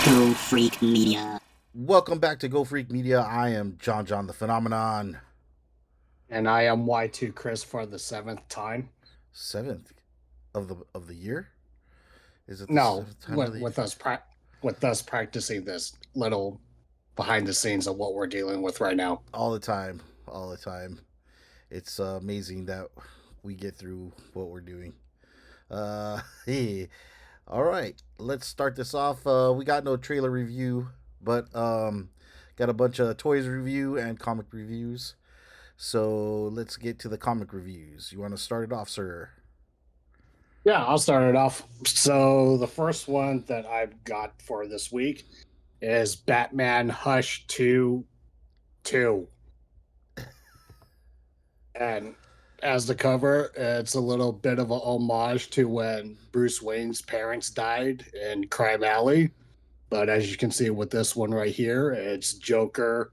Go Freak Media. Welcome back to Go Freak Media. I am John the Phenomenon. And I am Y2 Chris for the seventh time. Seventh of the year? Is it the No, seventh time of the year? with us practicing this little behind the scenes of what we're dealing with right now. All the time. It's amazing that we get through what we're doing. Hey, all right, let's start this off. We got no trailer review, but got a bunch of toys review and comic reviews. So let's get to the comic reviews. You want to start it off, sir? Yeah, I'll start it off. So the first one that I've got for this week is Batman Hush 2 2. And as the cover, it's a little bit of a homage to when Bruce Wayne's parents died in Crime Alley. But as you can see with this one right here, it's Joker,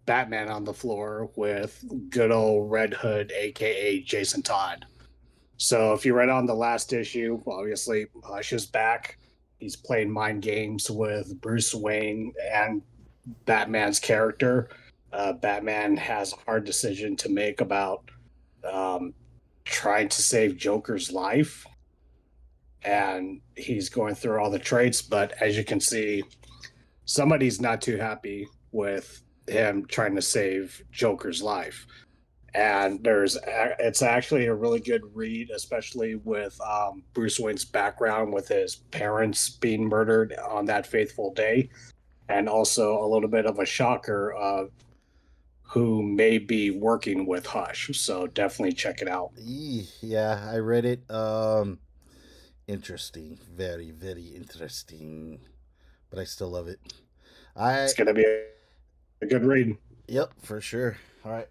Batman on the floor with good old Red Hood, aka Jason Todd. So if you read on the last issue, obviously Hush is back. He's playing mind games with Bruce Wayne and Batman's character. Batman has a hard decision to make about trying to save Joker's life. And he's going through all the traits, but as you can see, somebody's not too happy with him trying to save Joker's life. And it's actually a really good read, especially with Bruce Wayne's background with his parents being murdered on that fateful day, and also a little bit of a shocker of who may be working with Hush. So definitely check it out. Yeah, I read it. Interesting, very interesting, but I still love it. It's gonna be a good read. Yep, for sure. All right,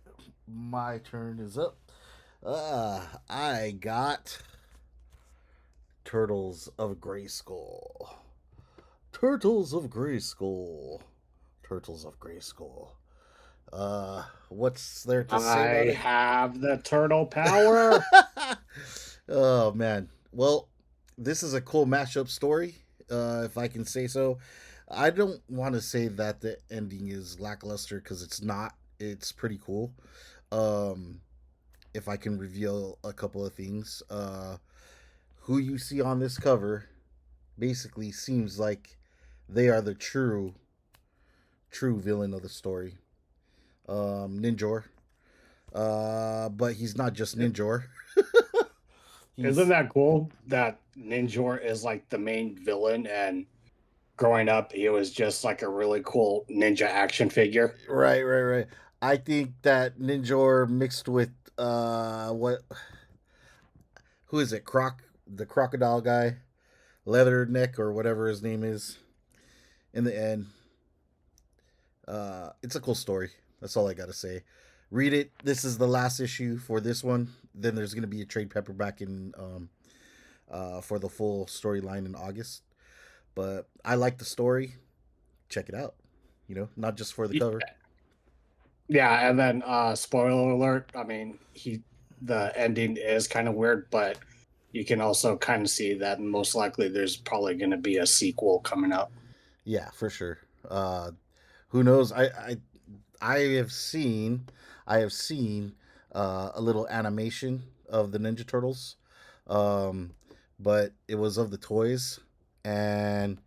my turn is up. I got Turtles of Grayskull. Turtles of Grayskull. Turtles of Grayskull. What's there to say about it? I have the turtle power. Oh man. Well, this is a cool mashup story, if I can say so. I don't want to say that the ending is lackluster because it's not. It's pretty cool. If I can reveal a couple of things, who you see on this cover basically seems like they are the true villain of the story. Ninjor. But he's not just Ninjor. Isn't that cool that Ninjor is like the main villain, and growing up he was just like a really cool ninja action figure? Right. I think that Ninjor mixed with what, who is it? The crocodile guy, Leatherneck or whatever his name is. In the end, it's a cool story. That's all I gotta say. Read it. This is the last issue for this one. Then there's gonna be a trade paperback in for the full storyline in August. But I like the story. Check it out. You know, not just for the cover. Yeah, and then spoiler alert, I mean, the ending is kind of weird, but you can also kind of see that most likely there's probably going to be a sequel coming up. Yeah, for sure. Who knows? I have seen a little animation of the Ninja Turtles, but it was of the toys, and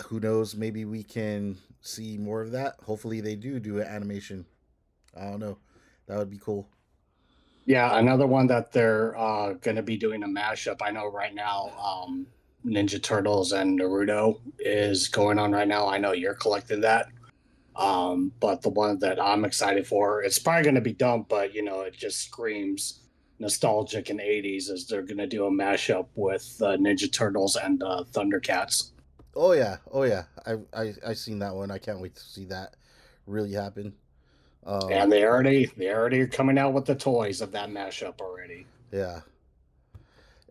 who knows? Maybe we can see more of that. Hopefully, they do an animation. I don't know. That would be cool. Yeah, another one that they're going to be doing a mashup. I know right now, Ninja Turtles and Naruto is going on right now. I know you're collecting that. But the one that I'm excited for, it's probably going to be dumb, but it just screams nostalgic in 80s as they're going to do a mashup with Ninja Turtles and Thundercats. Oh yeah. I seen that one. I can't wait to see that really happen. And they already are coming out with the toys of that mashup already. Yeah.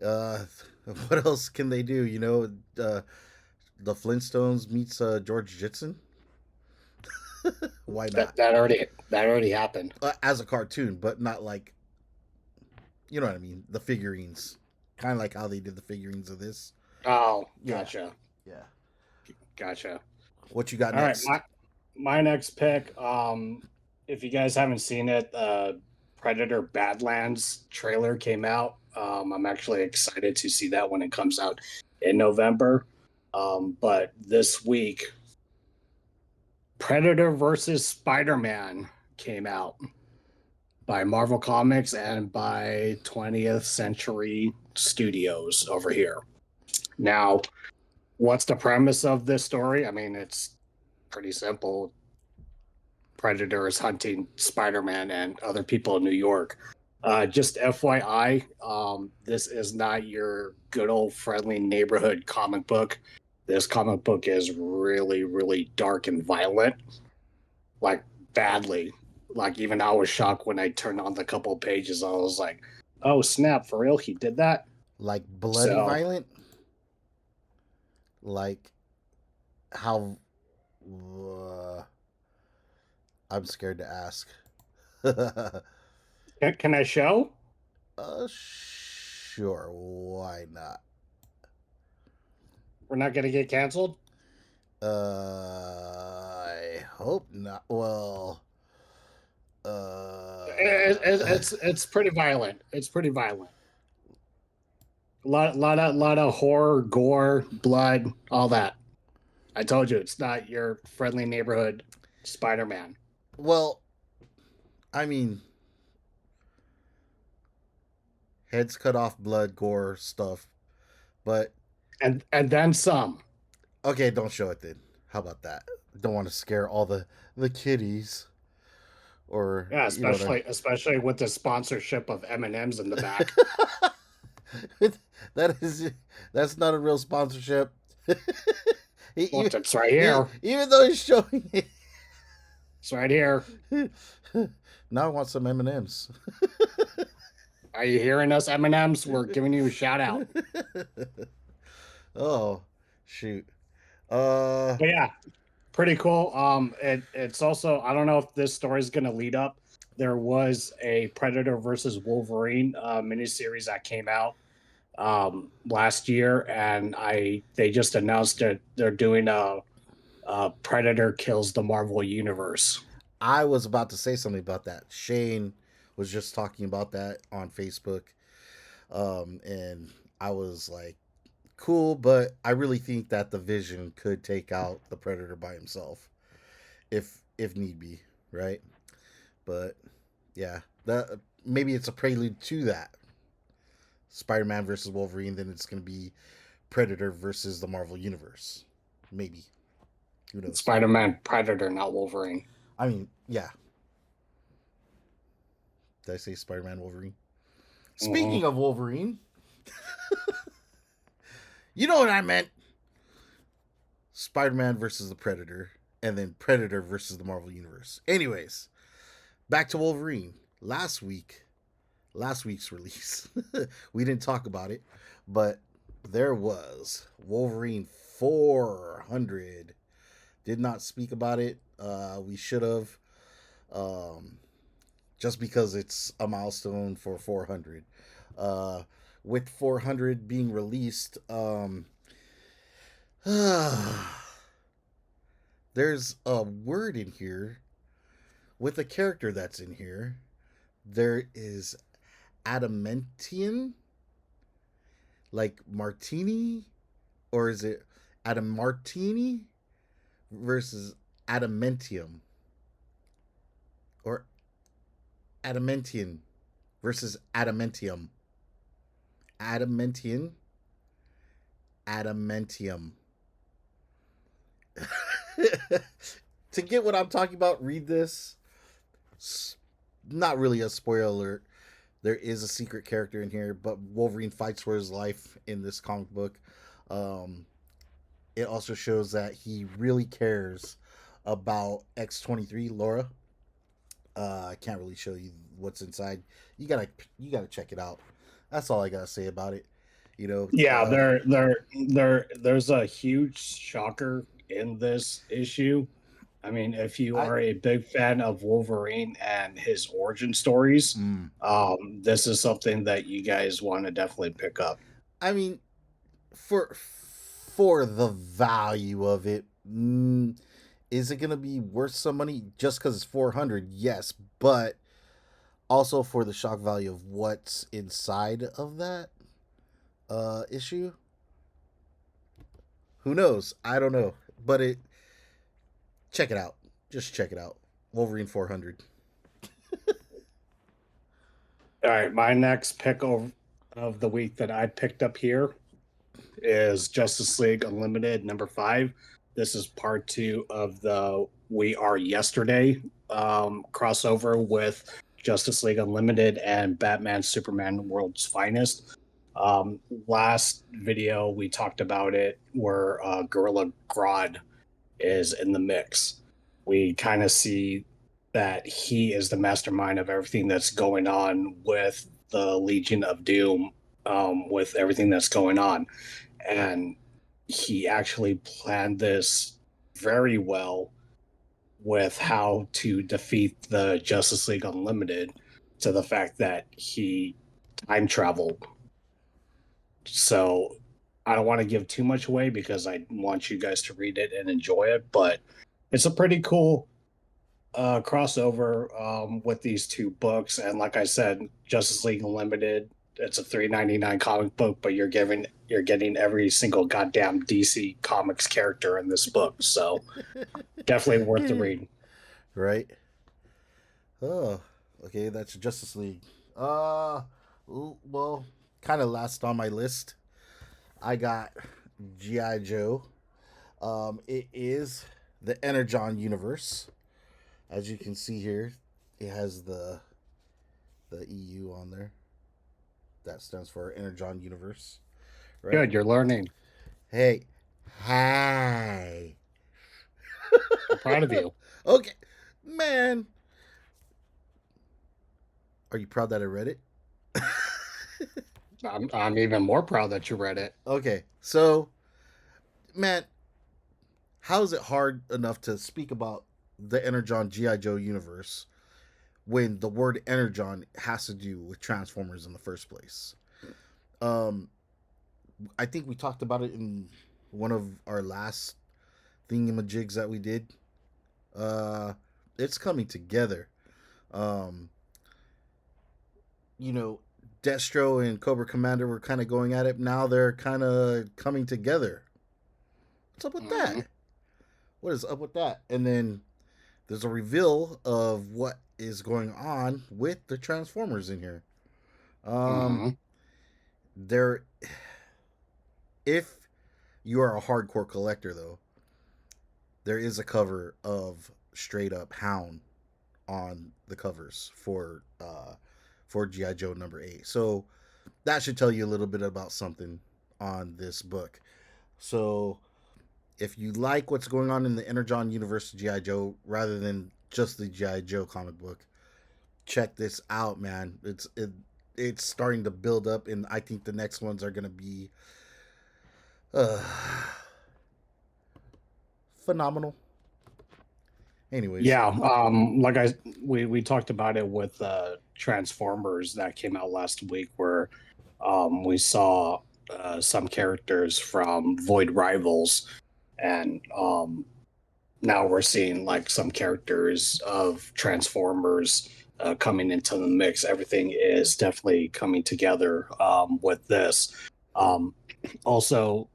What else can they do? The Flintstones meets George Jetson. Why not? That already happened. As a cartoon, but not like, you know what I mean? The figurines, kind of like how they did the figurines of this. Oh, gotcha. Yeah. Gotcha. What you got All right, next? my next pick. If you guys haven't seen it, Predator Badlands trailer came out. I'm actually excited to see that when it comes out in November. But this week, Predator versus Spider-Man came out by Marvel Comics and by 20th Century Studios over here. Now, what's the premise of this story? I mean, it's pretty simple. Predator is hunting Spider-Man and other people in New York. Just FYI, this is not your good old friendly neighborhood comic book. This comic book is really, really dark and violent, like badly. Like even I was shocked when I turned on the couple pages. I was like, "Oh snap! For real, he did that." Like bloody So violent? Like how? Uh, I'm scared to ask. can I show? Sure. Why not? We're not going to get canceled. I hope not. Well, It's pretty violent. It's pretty violent. A lot of horror, gore, blood, all that. I told you it's not your friendly neighborhood Spider-Man. well, I mean, heads cut off, blood, gore stuff. But And then some. okay, don't show it then. How about that? Don't want to scare all the kiddies, or Yeah, you know what I. especially with the sponsorship of M&Ms in the back. that is that's not a real sponsorship. Well, even, it's right here. even though he's showing it. It's right here. Now I want some M and M's. Are you hearing us, M&Ms? We're giving you a shout out. Oh, shoot. But yeah, pretty cool. It's also I don't know if this story is going to lead up. There was a Predator versus Wolverine miniseries that came out last year, and they just announced that they're doing a Predator kills the Marvel universe. I was about to say something about that. Shane was just talking about that on Facebook. And I was like, cool, but I really think that the Vision could take out the Predator by himself, if need be, right? But yeah, that maybe it's a prelude to that. Spider-Man versus Wolverine, then it's going to be Predator versus the Marvel Universe. Maybe. Who knows? Spider-Man Predator, not Wolverine. I mean, yeah. Did I say Spider-Man Wolverine? Speaking Mm-hmm. of Wolverine, you know what I meant. Spider-Man versus the Predator, and then Predator versus the Marvel Universe. Anyways, back to Wolverine. Last week's release, we didn't talk about it, but there was Wolverine 400. Did not speak about it. We should have, just because it's a milestone for 400. With 400 being released, there's a word in here with a character that's in here. There is adamantium, like martini, or is it adamartini versus adamantium, or adamantium versus adamantium, adamantium, adamantium. To get what I'm talking about, read this. Not really a spoiler alert. There is a secret character in here, but Wolverine fights for his life in this comic book. Um, it also shows that he really cares about X-23 Laura. I can't really show you what's inside. You gotta check it out. That's all I gotta say about it. You know, Yeah, there's a huge shocker in this issue. I mean, if you I are a big fan of Wolverine and his origin stories, mm, this is something that you guys want to definitely pick up. I mean, for the value of it, Mm, is it gonna be worth some money just because it's 400? Yes, but also for the shock value of what's inside of that issue. Who knows? I don't know, but it check it out. Just check it out. Wolverine 400. All right, my next pick of the week that I picked up here is Justice League Unlimited #5. This is part 2 of the We Are Yesterday crossover with Justice League Unlimited and Batman Superman World's Finest. Last video we talked about it where Gorilla Grodd is in the mix. We kind of see that he is the mastermind of everything that's going on with the Legion of Doom, with everything that's going on. And he actually planned this very well with how to defeat the Justice League Unlimited, to the fact that he time traveled. So I don't want to give too much away because I want you guys to read it and enjoy it, but it's a pretty cool crossover with these two books. And like I said, Justice League Unlimited, it's a $3.99 comic book, but you're getting every single goddamn DC Comics character in this book. So definitely worth the read. Right? Oh, okay, that's Justice League. Uh, well, kind of last on my list, I got GI Joe. It is the Energon universe. As you can see here, it has the EU on there. That stands for Energon universe, right? Good, you're learning. Hey, hi. I'm proud of you. Okay, man. Are you proud that I read it? I'm even more proud that you read it. Okay, so man, how is it hard enough to speak about the Energon GI Joe universe when the word Energon has to do with Transformers in the first place? Um, I think we talked about it in one of our last thingamajigs that we did. Uh, it's coming together. Um, you know, Destro and Cobra Commander were kind of going at it. Now they're kind of coming together. What's up with that? Mm-hmm. What is up with that? And then there's a reveal of what is going on with the Transformers in here. Um, Mm-hmm. there, if you are a hardcore collector, though, there is a cover of straight up Hound on the covers for GI Joe #8. So that should tell you a little bit about something on this book. So if you like what's going on in the Energon universe of GI Joe rather than just the GI Joe comic book, check this out, man. It's starting to build up, and I think the next ones are gonna be uh, phenomenal. Anyways, Yeah, like we talked about it with Transformers that came out last week, where we saw some characters from Void Rivals, and now we're seeing like some characters of Transformers coming into the mix. Everything is definitely coming together with this. Um, Also,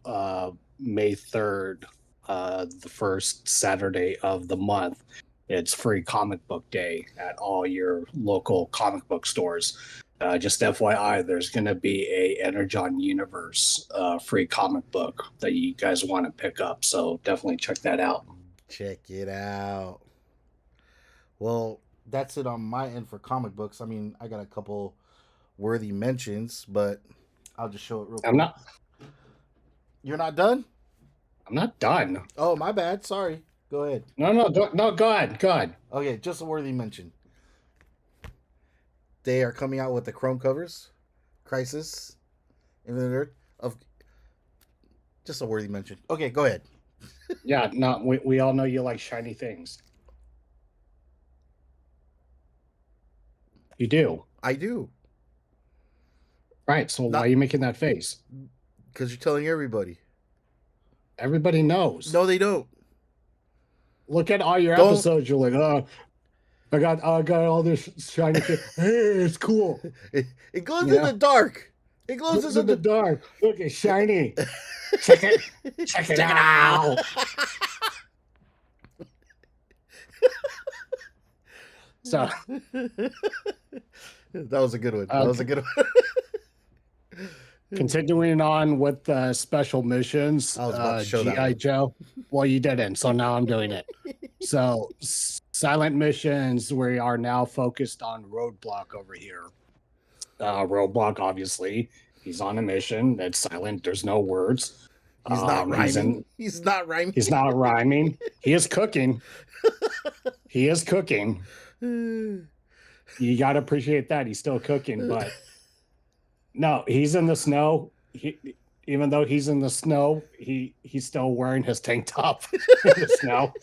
May 3rd, the first Saturday of the month, it's free comic book day at all your local comic book stores. Just FYI, there's going to be a Energon Universe free comic book that you guys want to pick up. So definitely check that out. check it out. Well, that's it on my end for comic books. I mean, I got a couple worthy mentions, but I'll just show it real I'm quick. not. You're not done? I'm not done. Oh, my bad. Sorry. Go ahead. No, no, no. Go ahead. Go ahead. Okay, just a worthy mention. They are coming out with the chrome covers. Crisis, Infinite Earth of just a worthy mention. Okay, go ahead. Yeah. No, we all know you like shiny things. You do. I do. Right. So why Not are you making that face? because you're telling everybody. Everybody knows. No, they don't. Look at all your Don't. episodes. You're like, oh, I got all this shiny shit. Hey, it's cool. It glows You in the know, dark. It glows in glows in the the. dark. Look, it's shiny. Check it. Check it Check it out. out. So, That was a good one. That uh, was a good one. continuing on with the special missions, I was about to show that GI one. Joe. Well, you didn't, so now I'm doing it. So, silent missions. We are now focused on Roadblock over here. Roadblock, obviously, he's on a mission. It's silent. There's no words. He's not He's rhyming. in. He's not rhyming. He's not rhyming. He is cooking. He is cooking. You got to appreciate that. He's still cooking, but no, he's in the snow. Even though he's in the snow, he's still wearing his tank top in the snow.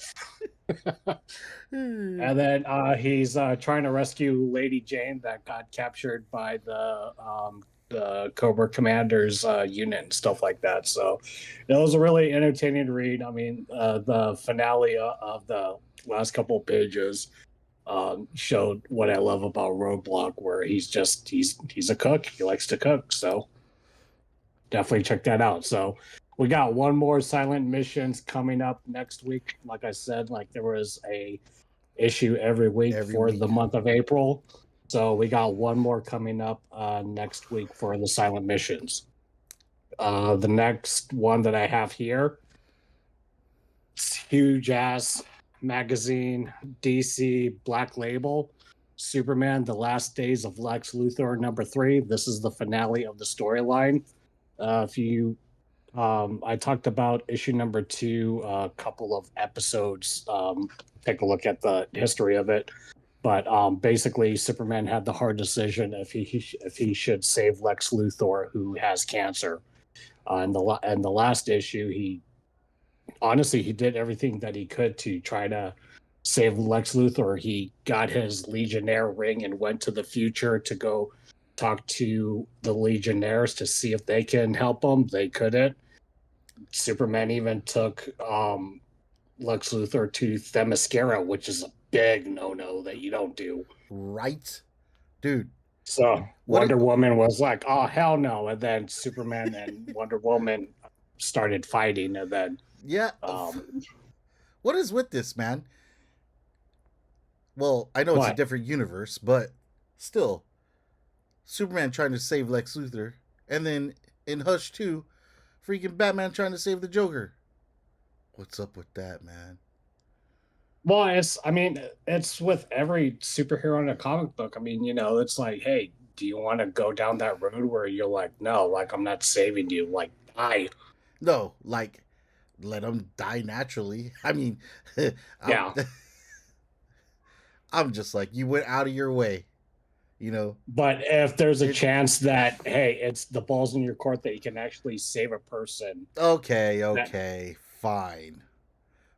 And then he's trying to rescue Lady Jane that got captured by the Cobra Commander's unit and stuff like that. So it was a really entertaining read. I mean, the finale of the last couple of pages showed what I love about Roadblock, where he's a cook. He likes to cook. So definitely check that out. So we got one more silent missions coming up next week. Like I said, like there was a issue every week for the month of April. So we got one more coming up next week for the silent missions. The next one that I have here, it's huge ass magazine, DC Black Label, Superman: The Last Days of Lex Luthor #3. This is the finale of the storyline. If you I talked about issue #2 a couple of episodes. Take a look at the history of it. But basically, Superman had the hard decision if he should save Lex Luthor, who has cancer. In the last issue, he did everything that he could to try to save Lex Luthor. He got his Legionnaire ring and went to the future to go talk to the Legionnaires to see if they can help him. They couldn't. Superman even took Lex Luthor to Themyscira, which is a big no-no that you don't do. Right, dude. So What Wonder it, Woman was like, "Oh hell no!" And then Superman and Wonder Woman started fighting, and then yeah. What is with this, man? Well, I know it's a what? different universe, but still, Superman trying to save Lex Luthor, and then in Hush 2, freaking Batman trying to save the Joker. What's up with that, man? Well, it's with every superhero in a comic book. I mean, it's like, hey, do you want to go down that road where you're like, no, like I'm not saving you, like die? No, like, let him die naturally. I mean, I'm, Yeah. I'm just like, you went out of your way, you know? But if there's a It, chance that, hey, it's the balls in your court that you can actually save a person, okay, that okay, fine.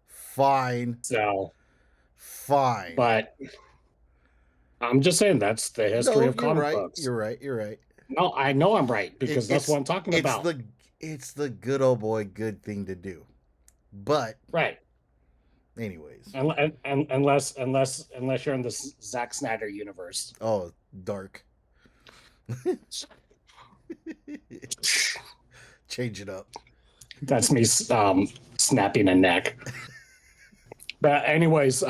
Fine. so, Fine. but I'm just saying that's the history No, of you're comic right. books. You're right. You're right. No, I know I'm right It, because that's what it's I'm talking it's about. the it's the good old boy good thing to do. But Right. anyways, And unless you're in the Zack Snyder universe. oh, dark. Change it up. That's me snapping a neck. But anyways,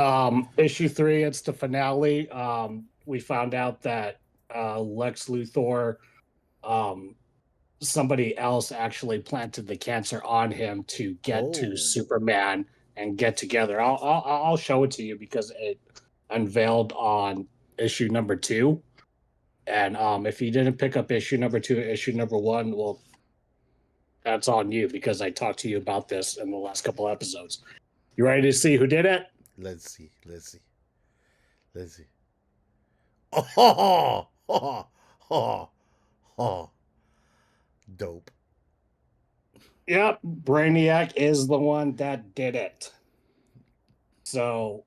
issue 3, it's the finale. We found out that Lex Luthor, somebody else actually planted the cancer on him to get to Oh, Superman and get together. I'll show it to you because it unveiled on issue #2. And if you didn't pick up issue #2, issue #1, well, that's on you because I talked to you about this in the last couple episodes. You ready to see who did it? let's see. Let's see. Let's see. Oh, oh, oh, oh, dope. Yep, Brainiac is the one that did it. So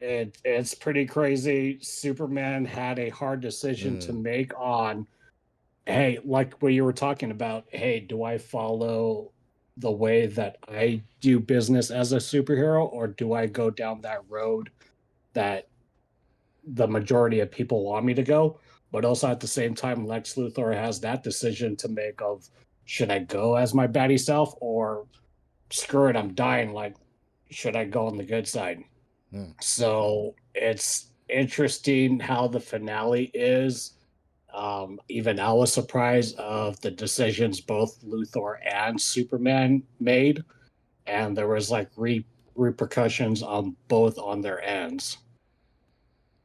it's pretty crazy. Superman had a hard decision to make on, hey, like what you were talking about. Hey, do I follow the way that I do business as a superhero, or do I go down that road that the majority of people want me to go? But also at the same time, Lex Luthor has that decision to make of, should I go as my baddie self, or screw it, I'm dying, like, should I go on the good side? Hmm. So it's interesting how the finale is. Even I was surprised of the decisions both Luthor and Superman made, and there was like repercussions on both on their ends.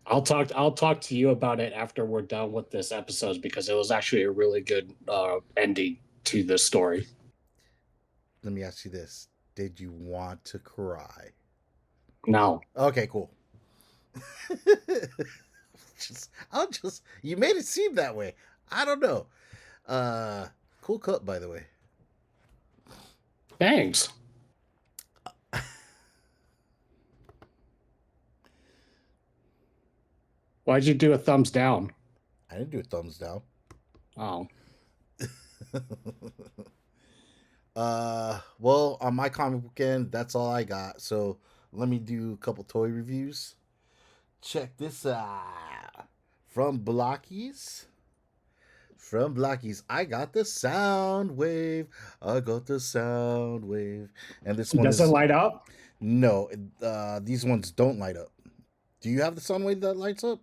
I'll talk to you about it after we're done with this episode because it was actually a really good ending to this story. Let me ask you this: did you want to cry? Now, Okay, cool. I'll just. You made it seem that way. I don't know. Uh, cool cut, by the way. thanks. Why'd you do a thumbs down? I didn't do a thumbs down. Oh, Well, on my comic book end, that's all I got. So let me do a couple toy reviews. Check this out. From Blokees. From Blokees, I got the sound wave. I got the sound wave. And this one does it is light up? no, these ones don't light up. Do you have the sound wave that lights up?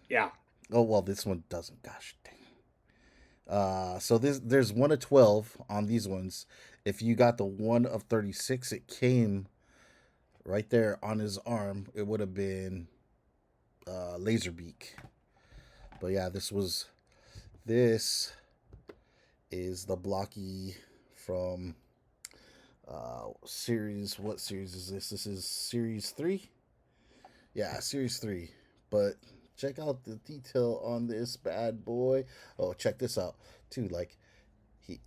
Yeah. Oh well, this one doesn't. Gosh dang. So there's 1 of 12 on these ones. If you got the 1 of 36, it came right there on his arm. It would have been Laserbeak. But yeah, this is the Blocky from series. What series is this? This is series 3. Yeah, series 3. But check out the detail on this bad boy. Oh, check this out too. Like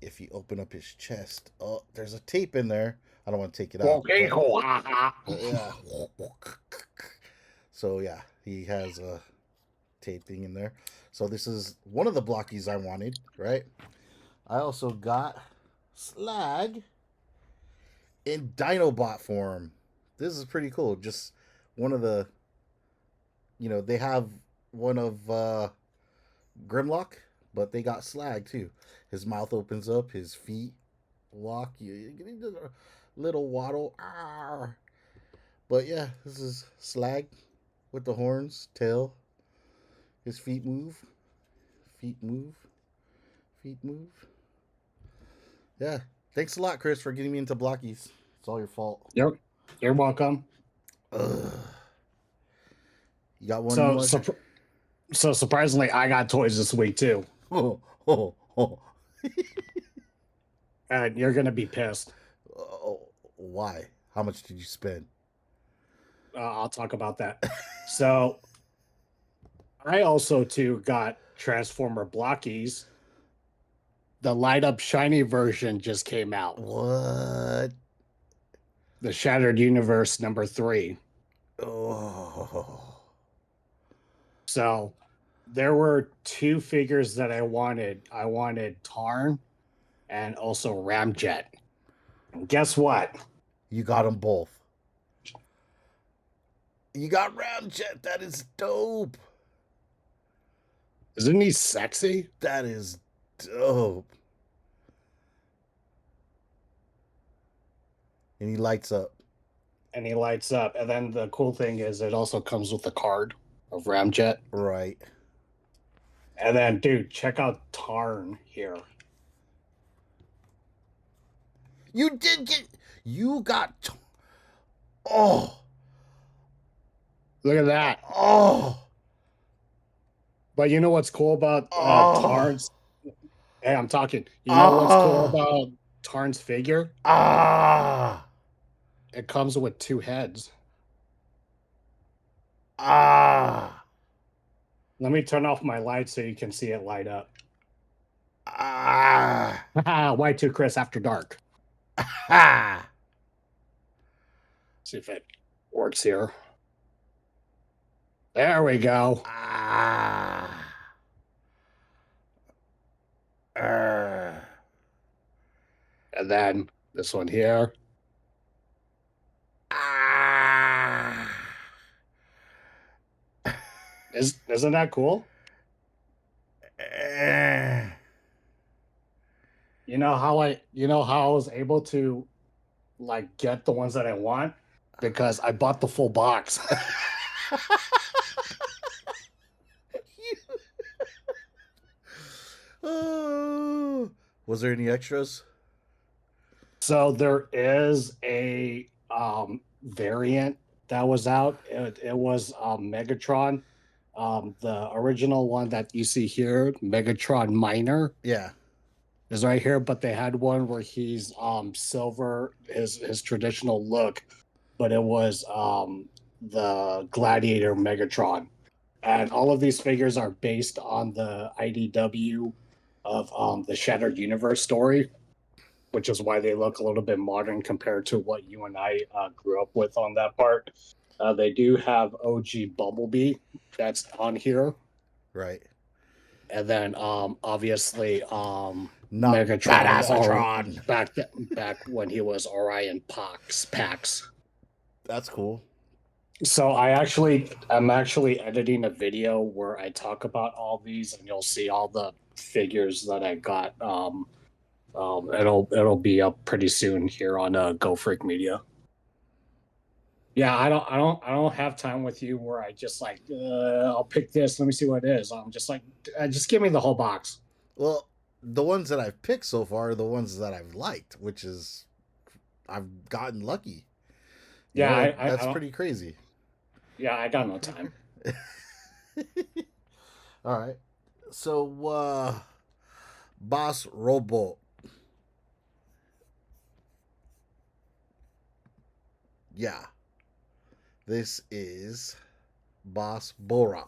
if you open up his chest, oh, there's a tape in there. I don't want to take it out, Okay, cool. but yeah. So yeah, he has a tape thing in there. So this is one of the blockies I wanted, right? I also got Slag in Dinobot form. This is pretty cool. Just one of the, they have one of Grimlock, but they got Slag too. His mouth opens up, his feet walk. You get a little waddle. Arr. But yeah, this is Slag with the horns, tail. His feet move, feet move, feet move. Yeah, thanks a lot, Chris, for getting me into Blockies. It's all your fault. Yep. You're welcome. Ugh. You got one you So, want? so surprisingly, I got toys this week too, Oh, oh, oh. and you're gonna be pissed. Oh, why? How much did you spend? I'll talk about that. So, I also too got Transformer Blockies. The light up shiny version just came out. What? The Shattered Universe #3. Oh. So there were two figures that I wanted. I wanted Tarn and also Ramjet. And guess what? You got them both. You got Ramjet. That is dope. Isn't he sexy? That is dope. And he lights up. And he lights up. And then the cool thing is it also comes with a card of Ramjet. Right. And then, dude, check out Tarn here. You did get. You got. Oh. Look at that. Oh. But you know what's cool about Oh. Tarn's? Hey, I'm talking. You know what's cool Ah. about Tarn's figure? Ah. It comes with two heads. Ah. Let me turn off my light so you can see it light up. Ah. Y2 Chris After Dark. Ha. See if it works here. There we go. Ah. And then this one here. Ah. Isn't that cool? Eh. You know how I was able to like get the ones that I want because I bought the full box. Oh. Was there any extras? So there is a variant that was out. It was Megatron. The original one that you see here, Megatron Minor, Yeah. is right here, but they had one where he's silver, his traditional look, but it was the Gladiator Megatron. And all of these figures are based on the IDW of the Shattered Universe story, which is why they look a little bit modern compared to what you and I grew up with on that part. They do have OG Bumblebee that's on here, Right. and then obviously Not Megatron or Badassatron. back when he was Orion Pax. That's cool. So I'm actually editing a video where I talk about all these, and you'll see all the figures that I got. It'll be up pretty soon here on Go Freak Media. Yeah, I don't have time with you where I just like I'll pick this. Let me see what it is. I'm just like just give me the whole box. Well, the ones that I've picked so far are the ones that I've liked, which is I've gotten lucky. You Yeah, know I that's don't. pretty crazy. Yeah, I got no time. All right. So Boss Robo. Yeah. This is Boss Bora.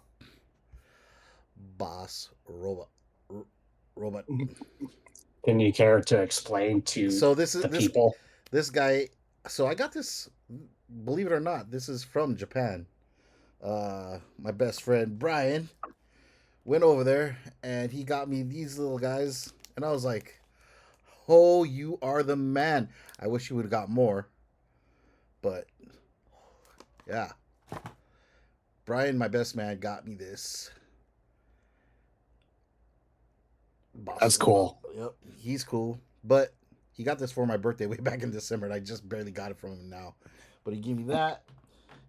Boss Robot. Robot. Can you care to explain to So this is the people? this guy. So I got this. Believe it or not, this is from Japan. My best friend Brian went over there and he got me these little guys, and I was like, "Oh, you are the man." I wish you would have got more, but yeah, Brian, my best man, got me this Boss That's Robot. cool. Yep, he's cool, but he got this for my birthday way back in December, and I just barely got it from him now. But he gave me that,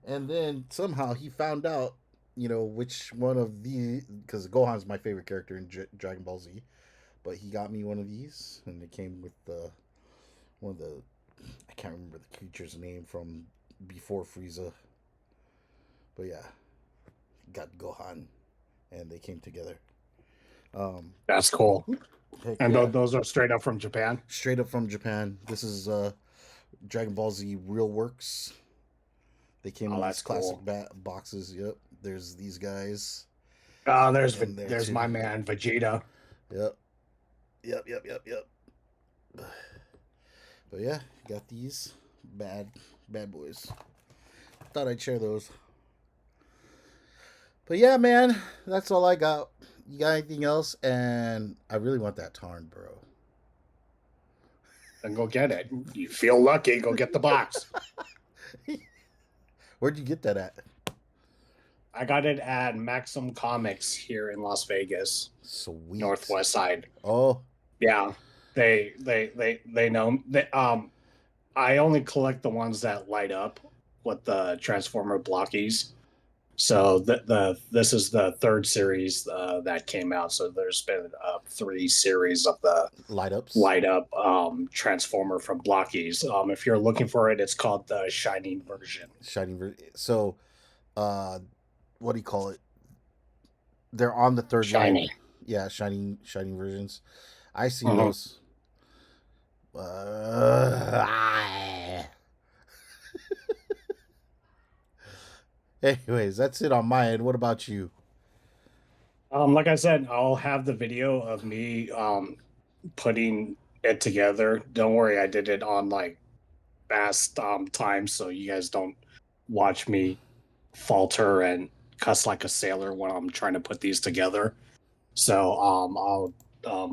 and then somehow he found out, which one of the because Gohan's my favorite character in Dragon Ball Z, but he got me one of these, and it came with one of the I can't remember the creature's name from before Frieza, but yeah, got Gohan, and they came together. That's cool. Heck And yeah, those are straight up from Japan. straight up from Japan. This is Dragon Ball Z Real Works. They came Oh, in these that's classic cool. boxes. Yep, there's these guys Oh, in there there's too. my man Vegeta. Yep, yep. But yeah, got these bad boys. Thought I'd share those. But yeah, man, that's all I got. You got anything else? And I really want that Tarn, bro. Then go get it. You feel lucky, go get the box. Where'd you get that at? I got it at Maxim Comics here in Las Vegas, Sweet. Northwest side. Oh, Yeah, they know. I only collect the ones that light up with the Transformer blockies. So this is the third series that came out. So there's been three series of the light ups. light up Transformer from blockies. If you're looking for it, it's called the Shining version. Shining. So, uh, what do you call it? They're on the third line. Shiny. Yeah, shining versions. I seen Mhm. those. Anyways, that's it on my end. What about you? Like I said, I'll have the video of me putting it together. Don't worry, I did it on like fast time, so you guys don't watch me falter and cuss like a sailor when I'm trying to put these together. So I'll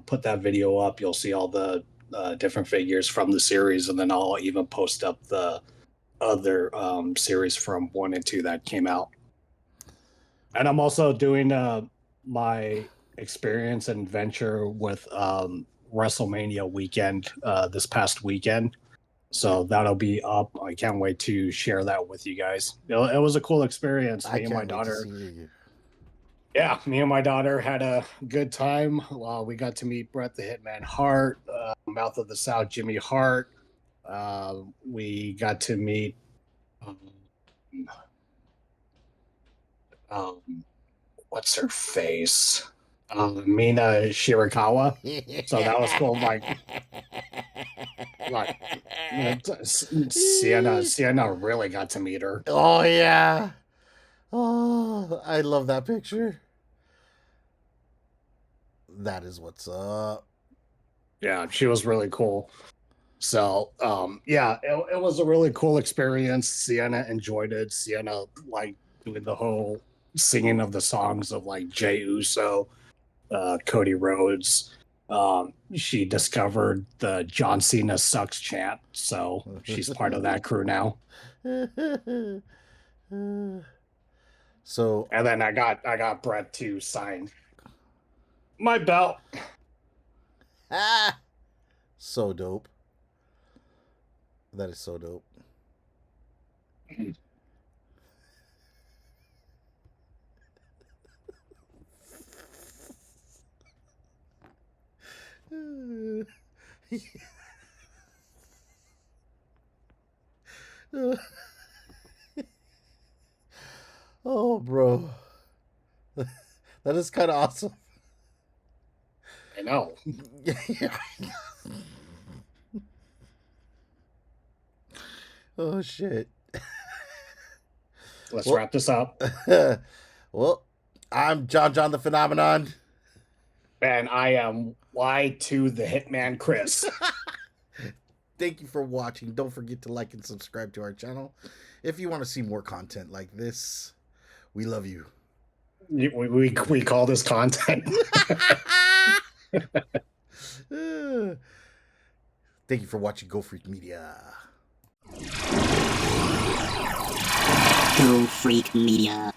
put that video up. You'll see all the different figures from the series, and then I'll even post up the other series from 1 and 2 that came out. And I'm also doing my experience and venture with WrestleMania weekend this past weekend. So that'll be up. I can't wait to share that with you guys. It was a cool experience. I Me and my can't wait to daughter. see you. Yeah, me and my daughter had a good time. We got to meet Bret the Hitman Hart, Mouth of the South Jimmy Hart. We got to meet um, um, what's her face? Mina Shirakawa. So that was cool. Like Sienna really got to meet her. Oh yeah. Oh, I love that picture. That is what's up. Yeah, she was really cool. So yeah, it was a really cool experience. Sienna enjoyed it. Sienna like doing the whole singing of the songs of like Jey Uso, Cody Rhodes. She discovered the John Cena sucks chant, so she's part of that crew now. So And then I got Brett to sign my belt. so dope. That is so dope. Oh, bro. That is kind of awesome. I know. Oh, shit. Let's wrap this up. Well, I'm John the Phenomenon. And I am Y2 the Hitman Chris. Thank you for watching. Don't forget to like and subscribe to our channel. If you want to see more content like this, we love you. We call this content. Thank you for watching Go Freak Media. Go Freak Media.